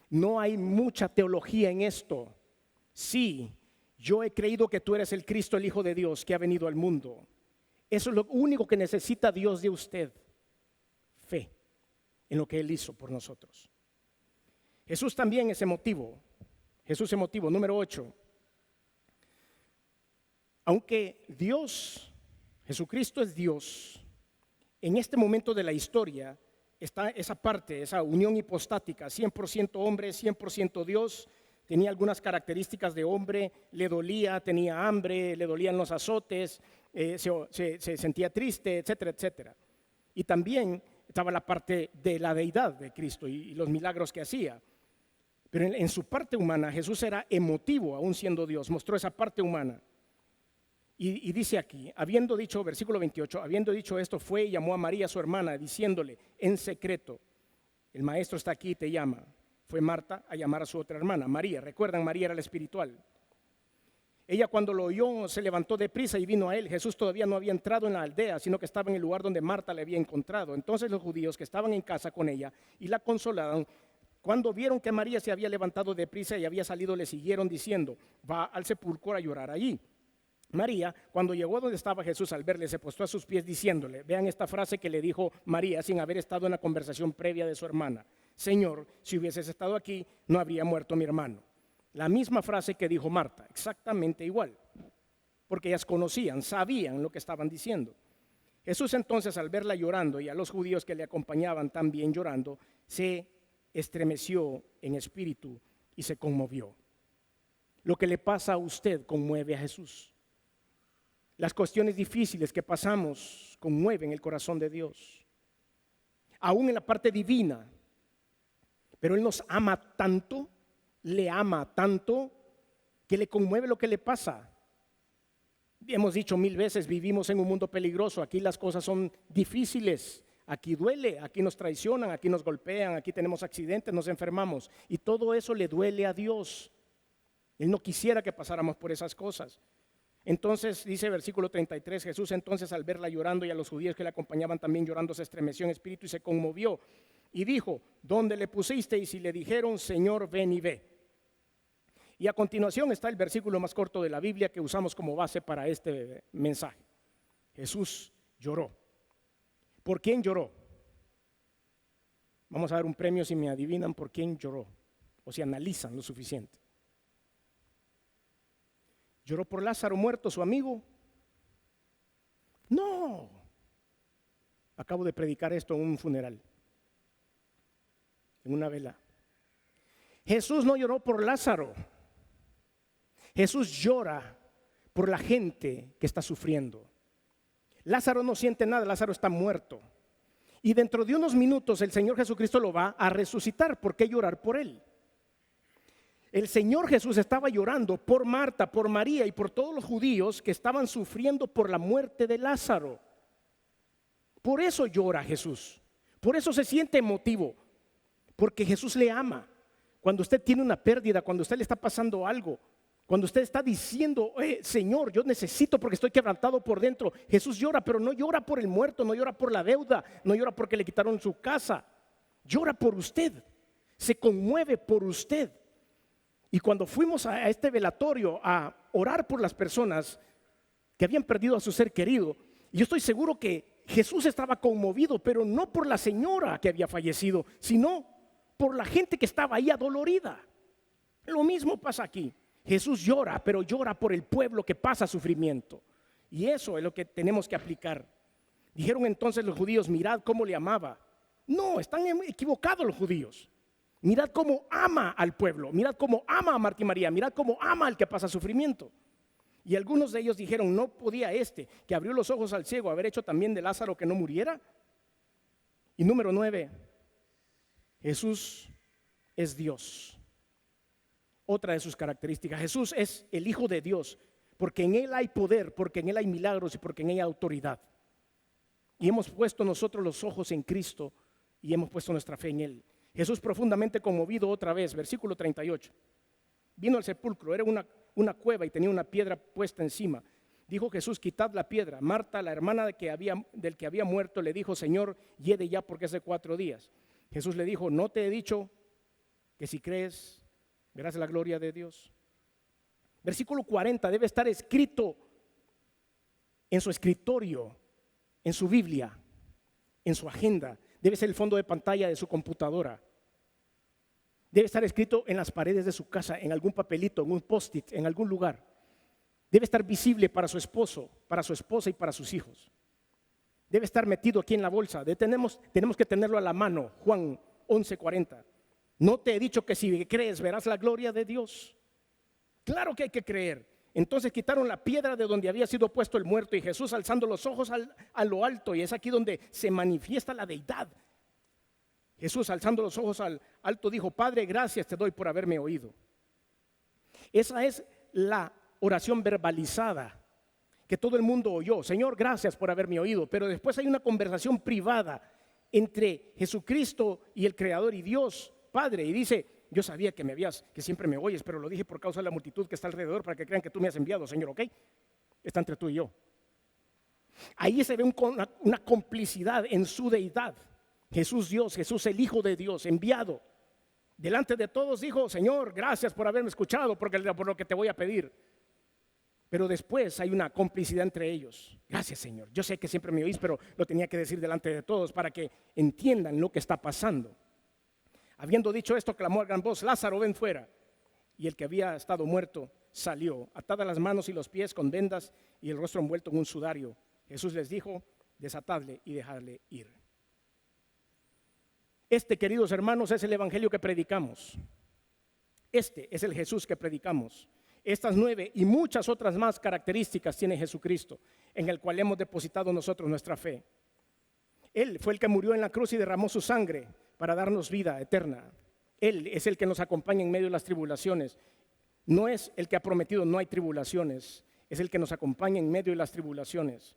No hay mucha teología en esto. Sí, yo he creído que tú eres el Cristo, el Hijo de Dios que ha venido al mundo. Eso es lo único que necesita Dios de usted. Fe en lo que Él hizo por nosotros. Jesús también es emotivo. Jesús es emotivo. Número 8. Aunque Jesucristo es Dios, en este momento de la historia está esa parte, esa unión hipostática, 100% hombre, 100% Dios. Tenía algunas características de hombre, le dolía, tenía hambre, le dolían los azotes, se sentía triste, etcétera, etcétera. Y también estaba la parte de la deidad de Cristo y los milagros que hacía. Pero en su parte humana Jesús era emotivo, aún siendo Dios, mostró esa parte humana. Y dice aquí, habiendo dicho, versículo 28, habiendo dicho esto, fue y llamó a María, su hermana, diciéndole en secreto, el maestro está aquí y te llama. Fue Marta a llamar a su otra hermana, María. Recuerdan, María era la espiritual. Ella cuando lo oyó se levantó deprisa y vino a él. Jesús todavía no había entrado en la aldea, sino que estaba en el lugar donde Marta le había encontrado. Entonces los judíos que estaban en casa con ella y la consolaron, cuando vieron que María se había levantado deprisa y había salido, le siguieron diciendo, va al sepulcro a llorar allí. María, cuando llegó a donde estaba Jesús, al verle, se postró a sus pies diciéndole, vean esta frase que le dijo María sin haber estado en la conversación previa de su hermana. Señor, si hubieses estado aquí, no habría muerto mi hermano. La misma frase que dijo Marta, exactamente igual, porque ellas conocían, sabían lo que estaban diciendo. Jesús entonces, al verla llorando y a los judíos que le acompañaban también llorando, se estremeció en espíritu y se conmovió. Lo que le pasa a usted conmueve a Jesús. Las cuestiones difíciles que pasamos conmueven el corazón de Dios, aún en la parte divina. Pero Él nos ama tanto, le ama tanto, que le conmueve lo que le pasa. Hemos dicho 1000 veces, vivimos en un mundo peligroso, aquí las cosas son difíciles, aquí duele, aquí nos traicionan, aquí nos golpean, aquí tenemos accidentes, nos enfermamos. Y todo eso le duele a Dios. Él no quisiera que pasáramos por esas cosas. Entonces dice versículo 33, Jesús entonces al verla llorando y a los judíos que le acompañaban también llorando, se estremeció en espíritu y se conmovió y dijo, ¿dónde le pusisteis? Y le dijeron, Señor, ven y ve. Y a continuación está el versículo más corto de la Biblia que usamos como base para este mensaje. Jesús lloró. ¿Por quién lloró? Vamos a dar un premio si me adivinan por quién lloró o si analizan lo suficiente. ¿Lloró por Lázaro muerto, su amigo? No. Acabo de predicar esto en un funeral, en una vela. Jesús no lloró por Lázaro. Jesús llora por la gente que está sufriendo. Lázaro no siente nada, Lázaro está muerto. Y dentro de unos minutos el Señor Jesucristo lo va a resucitar. ¿Por qué llorar por él? El Señor Jesús estaba llorando por Marta, por María y por todos los judíos que estaban sufriendo por la muerte de Lázaro. Por eso llora Jesús. Por eso se siente emotivo. Porque Jesús le ama. Cuando usted tiene una pérdida, cuando usted le está pasando algo, cuando usted está diciendo, Señor, yo necesito porque estoy quebrantado por dentro. Jesús llora, pero no llora por el muerto, no llora por la deuda, no llora porque le quitaron su casa. Llora por usted. Se conmueve por usted. Y cuando fuimos a este velatorio a orar por las personas que habían perdido a su ser querido, yo estoy seguro que Jesús estaba conmovido, pero no por la señora que había fallecido, sino por la gente que estaba ahí adolorida. Lo mismo pasa aquí. Jesús llora, pero llora por el pueblo que pasa sufrimiento. Y eso es lo que tenemos que aplicar. Dijeron entonces los judíos: mirad cómo le amaba. No, están equivocados los judíos. Mirad cómo ama al pueblo, mirad cómo ama a Marta y María, mirad cómo ama al que pasa sufrimiento. Y algunos de ellos dijeron: ¿no podía este que abrió los ojos al ciego haber hecho también de Lázaro que no muriera? Y número 9, Jesús es Dios. Otra de sus características: Jesús es el Hijo de Dios, porque en Él hay poder, porque en Él hay milagros y porque en Él hay autoridad. Y hemos puesto nosotros los ojos en Cristo y hemos puesto nuestra fe en Él. Jesús, profundamente conmovido, otra vez, versículo 38, vino al sepulcro, era una cueva y tenía una piedra puesta encima. Dijo Jesús: quitad la piedra. Marta, la hermana del que había muerto, le dijo: Señor, hiede ya, porque es de 4 días. Jesús le dijo: ¿no te he dicho que si crees verás la gloria de Dios? Versículo 40 debe estar escrito en su escritorio, en su Biblia, en su agenda. Debe ser el fondo de pantalla de su computadora. Debe estar escrito en las paredes de su casa, en algún papelito, en un post-it, en algún lugar. Debe estar visible para su esposo, para su esposa y para sus hijos. Debe estar metido aquí en la bolsa. Tenemos que tenerlo a la mano. Juan 11:40. ¿No te he dicho que si crees verás la gloria de Dios? Claro que hay que creer. Entonces quitaron la piedra de donde había sido puesto el muerto, y Jesús, alzando los ojos a lo alto, y es aquí donde se manifiesta la deidad. Jesús, alzando los ojos al alto, dijo: Padre, gracias te doy por haberme oído. Esa es la oración verbalizada que todo el mundo oyó. Señor, gracias por haberme oído. Pero después hay una conversación privada entre Jesucristo y el Creador y Dios Padre, y dice: yo sabía que siempre me oyes, pero lo dije por causa de la multitud que está alrededor, para que crean que tú me has enviado, Señor, ¿ok? Está entre tú y yo. Ahí se ve una complicidad en su deidad. Jesús Dios, Jesús el Hijo de Dios, enviado. Delante de todos dijo: Señor, gracias por haberme escuchado, por lo que te voy a pedir. Pero después hay una complicidad entre ellos. Gracias, Señor. Yo sé que siempre me oís, pero lo tenía que decir delante de todos para que entiendan lo que está pasando. Habiendo dicho esto, clamó a gran voz: Lázaro, ven fuera. Y el que había estado muerto salió, atadas las manos y los pies con vendas y el rostro envuelto en un sudario. Jesús les dijo: desatadle y dejadle ir. Este, queridos hermanos, es el evangelio que predicamos. Este es el Jesús que predicamos. Estas 9 y muchas otras más características tiene Jesucristo, en el cual hemos depositado nosotros nuestra fe. Él fue el que murió en la cruz y derramó su sangre para darnos vida eterna. Él es el que nos acompaña en medio de las tribulaciones. No es el que ha prometido no hay tribulaciones, es el que nos acompaña en medio de las tribulaciones.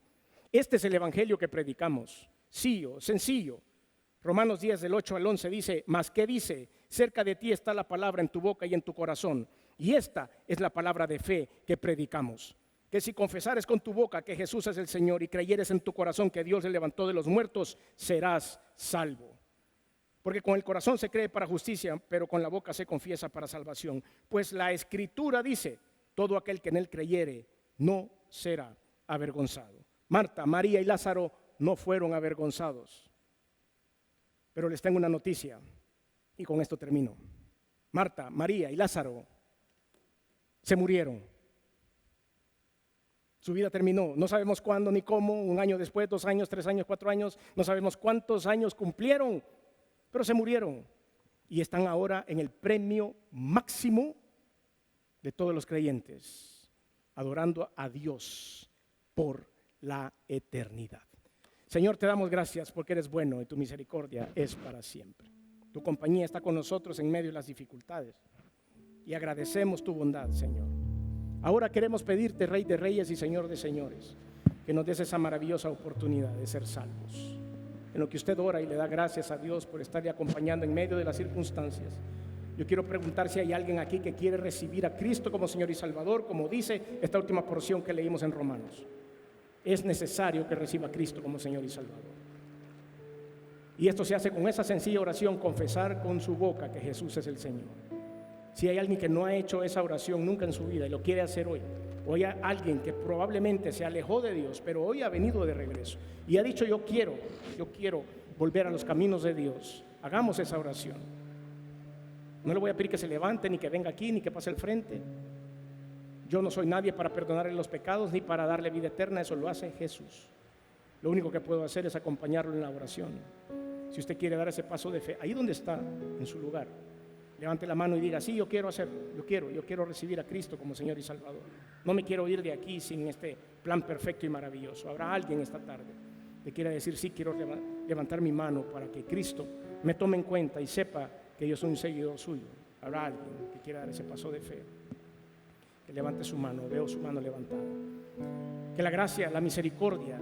Este es el evangelio que predicamos. Sencillo. Romanos 10 del 8 al 11 dice: mas ¿qué dice? Cerca de ti está la palabra, en tu boca y en tu corazón. Y esta es la palabra de fe que predicamos: que si confesares con tu boca que Jesús es el Señor y creyeres en tu corazón que Dios le levantó de los muertos, serás salvo. Porque con el corazón se cree para justicia, pero con la boca se confiesa para salvación. Pues la Escritura dice: todo aquel que en él creyere no será avergonzado. Marta, María y Lázaro no fueron avergonzados. Pero les tengo una noticia, y con esto termino. Marta, María y Lázaro se murieron. Su vida terminó. No sabemos cuándo ni cómo, 1 año después, 2 años, 3 años, 4 años. No sabemos cuántos años cumplieron, pero se murieron. Y están ahora en el premio máximo de todos los creyentes, adorando a Dios por la eternidad. Señor, te damos gracias porque eres bueno y tu misericordia es para siempre. Tu compañía está con nosotros en medio de las dificultades y agradecemos tu bondad, Señor. Ahora queremos pedirte, Rey de Reyes y Señor de Señores, que nos des esa maravillosa oportunidad de ser salvos. En lo que usted ora y le da gracias a Dios por estarle acompañando en medio de las circunstancias, yo quiero preguntar si hay alguien aquí que quiere recibir a Cristo como Señor y Salvador, como dice esta última porción que leímos en Romanos. Es necesario que reciba a Cristo como Señor y Salvador. Y esto se hace con esa sencilla oración: confesar con su boca que Jesús es el Señor. Si hay alguien que no ha hecho esa oración nunca en su vida y lo quiere hacer hoy, o hay alguien que probablemente se alejó de Dios, pero hoy ha venido de regreso y ha dicho yo quiero volver a los caminos de Dios, hagamos esa oración. No le voy a pedir que se levante, ni que venga aquí, ni que pase al frente. Yo no soy nadie para perdonarle los pecados, ni para darle vida eterna, eso lo hace Jesús. Lo único que puedo hacer es acompañarlo en la oración. Si usted quiere dar ese paso de fe, ahí donde está, en su lugar, levante la mano y diga, sí, yo quiero hacerlo, yo quiero recibir a Cristo como Señor y Salvador. No me quiero ir de aquí sin este plan perfecto y maravilloso. Habrá alguien esta tarde que quiera decir, sí, quiero levantar mi mano para que Cristo me tome en cuenta y sepa que yo soy un seguidor suyo. Habrá alguien que quiera dar ese paso de fe, que levante su mano. Veo su mano levantada. Que la gracia, la misericordia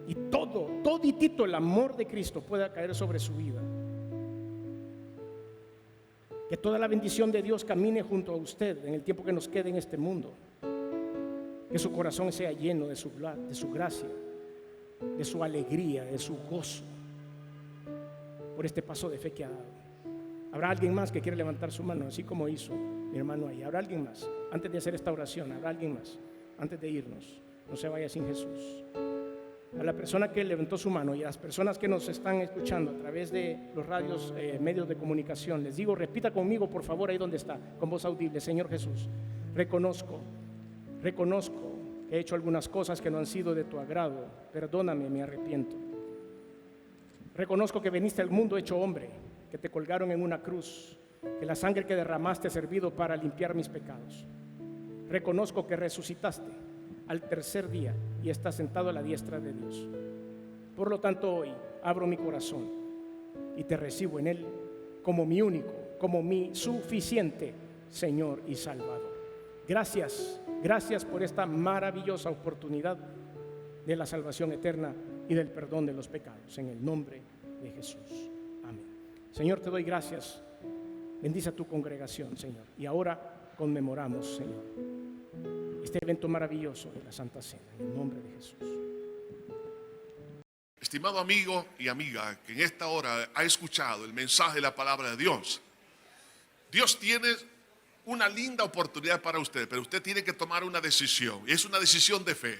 y toditito el amor de Cristo pueda caer sobre su vida. Que toda la bendición de Dios camine junto a usted en el tiempo que nos quede en este mundo. Que su corazón sea lleno de su gracia, de su alegría, de su gozo por este paso de fe que ha dado. ¿Habrá alguien más que quiera levantar su mano, así como hizo mi hermano ahí? ¿Habrá alguien más? Antes de hacer esta oración, ¿habrá alguien más? Antes de irnos, no se vaya sin Jesús. A la persona que levantó su mano y a las personas que nos están escuchando a través de los radios, medios de comunicación, les digo, repita conmigo por favor ahí donde está, con voz audible: Señor Jesús, reconozco que he hecho algunas cosas que no han sido de tu agrado, perdóname, me arrepiento. Reconozco que viniste al mundo hecho hombre, que te colgaron en una cruz, que la sangre que derramaste ha servido para limpiar mis pecados. Reconozco que resucitaste al tercer día y estás sentado a la diestra de Dios. Por lo tanto, hoy abro mi corazón y te recibo en él como mi único, como mi suficiente Señor y Salvador. Gracias por esta maravillosa oportunidad de la salvación eterna y del perdón de los pecados, en el nombre de Jesús. Amén. Señor, te doy gracias. Bendice a tu congregación, Señor. Y ahora conmemoramos, Señor, este evento maravilloso de la Santa Cena, en el nombre de Jesús. Estimado amigo y amiga que en esta hora ha escuchado el mensaje de la palabra de Dios, Dios tiene una linda oportunidad para usted, pero usted tiene que tomar una decisión, y es una decisión de fe.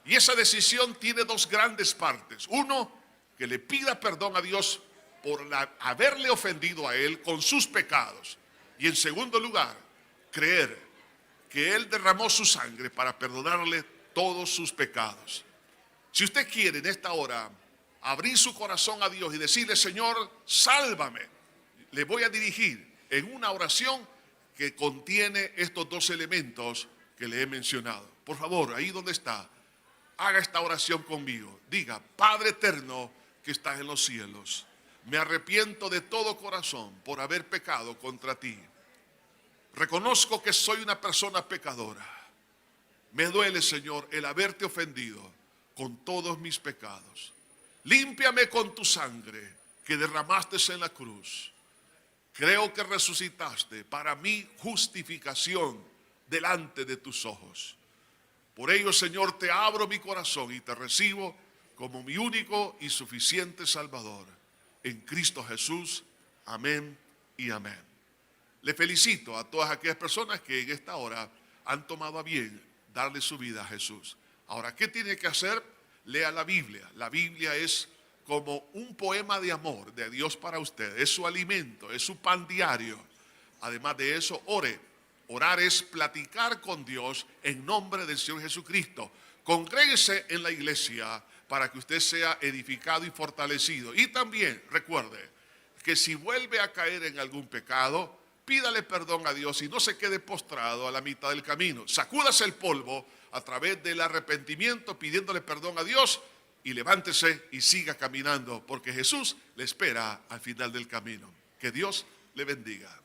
Y esa decisión tiene dos grandes partes. Uno, que le pida perdón a Dios por haberle ofendido a Él con sus pecados. Y en segundo lugar, creer que Él derramó su sangre para perdonarle todos sus pecados. Si usted quiere en esta hora abrir su corazón a Dios y decirle, Señor, sálvame, le voy a dirigir en una oración que contiene estos dos elementos que le he mencionado. Por favor, ahí donde está, haga esta oración conmigo. Diga, Padre eterno que estás en los cielos, me arrepiento de todo corazón por haber pecado contra ti. Reconozco que soy una persona pecadora. Me duele, Señor, el haberte ofendido con todos mis pecados. Límpiame con tu sangre que derramaste en la cruz. Creo que resucitaste para mi justificación delante de tus ojos. Por ello, Señor, te abro mi corazón y te recibo como mi único y suficiente Salvador. En Cristo Jesús. Amén y amén. Le felicito a todas aquellas personas que en esta hora han tomado a bien darle su vida a Jesús. Ahora, ¿qué tiene que hacer? Lea la Biblia. La Biblia es como un poema de amor de Dios para usted. Es su alimento, es su pan diario. Además de eso, ore. Orar es platicar con Dios en nombre del Señor Jesucristo. Congréguese en la iglesia para que usted sea edificado y fortalecido. Y también recuerde que si vuelve a caer en algún pecado, pídale perdón a Dios y no se quede postrado a la mitad del camino. Sacúdase el polvo a través del arrepentimiento pidiéndole perdón a Dios y levántese y siga caminando porque Jesús le espera al final del camino. Que Dios le bendiga.